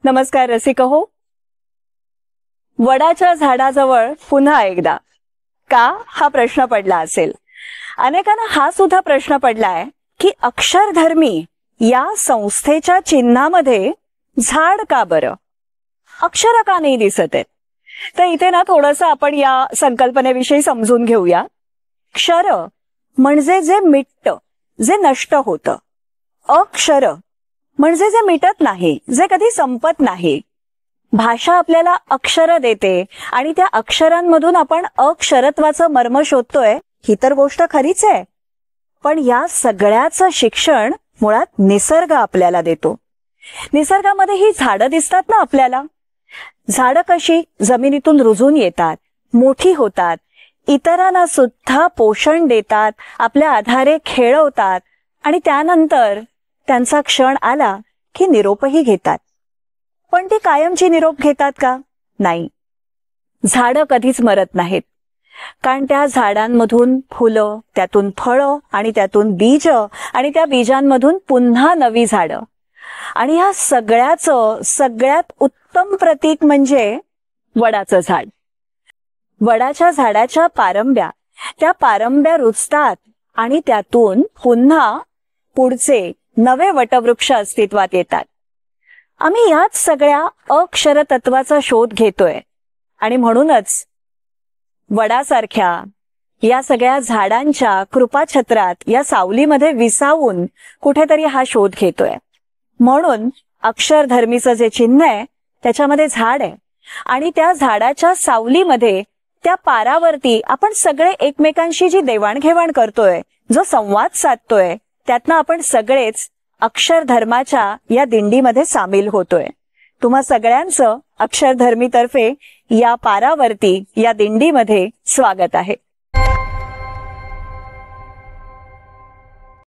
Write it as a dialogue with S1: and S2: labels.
S1: नमस्कार रसिक हो. वडाच्या झाडाजवळ पुन्हा एकदा का हा प्रश्न पडला असेल. अनेकांना हा सुद्धा प्रश्न पडलाय की अक्षरधर्मी या संस्थेच्या चिन्हामध्ये झाड का बरं, अक्षर का नाही दिसत आहेत. तर इथे ना थोडंसं आपण या संकल्पनेविषयी समजून घेऊया. क्षर म्हणजे जे मिटतं, जे नष्ट होतं. अक्षर म्हणजे जे मिटत नाही, जे कधी संपत नाही. भाषा आपल्याला अक्षर देते आणि त्या अक्षरांमधून आपण अक्षरत्वाचं मर्म शोधतोय, ही तर गोष्ट खरीच आहे. पण या सगळ्याचं शिक्षण मुळात निसर्ग आपल्याला देतो. निसर्गामध्ये ही झाडं दिसतात ना आपल्याला. झाडं कशी जमिनीतून रुजून येतात, मोठी होतात, इतरांना सुद्धा पोषण देतात, आपल्या आधारे खेळवतात आणि त्यानंतर त्यांचा क्षण आला की निरोपही घेतात. पण ती कायमची निरोप घेतात का? नाही. झाडं कधीच मरत नाहीत, कारण त्या झाडांमधून फुलं, त्यातून फळं आणि त्यातून बीज आणि त्या बीजांमधून पुन्हा नवी झाडं. आणि ह्या सगळ्याचं सगळ्यात उत्तम प्रतीक म्हणजे वडाचं झाड. वडाच्या झाडाच्या पारंब्या, त्या पारंब्या रुजतात आणि त्यातून पुन्हा पुढचे नवे वटवृक्ष अस्तित्वात येतात. आम्ही याच सगळ्या अक्षर तत्वाचा शोध घेतोय आणि म्हणूनच वडासारख्या या सगळ्या झाडांच्या कृपाछत्रात, या सावलीमध्ये विसावून कुठेतरी हा शोध घेतोय. म्हणून अक्षरधर्मीचं जे चिन्ह आहे त्याच्यामध्ये झाड आहे आणि त्या झाडाच्या सावलीमध्ये, त्या पारावरती आपण सगळे एकमेकांशी जी देवाणघेवाण करतोय, जो संवाद साधतोय, त्यातनं आपण सगळेच अक्षरधर्माच्या या दिंडीमध्ये सामील होतोय. तुम्हा सगळ्यांचं अक्षरधर्मीतर्फे या पारावरती, या दिंडीमध्ये स्वागत आहे.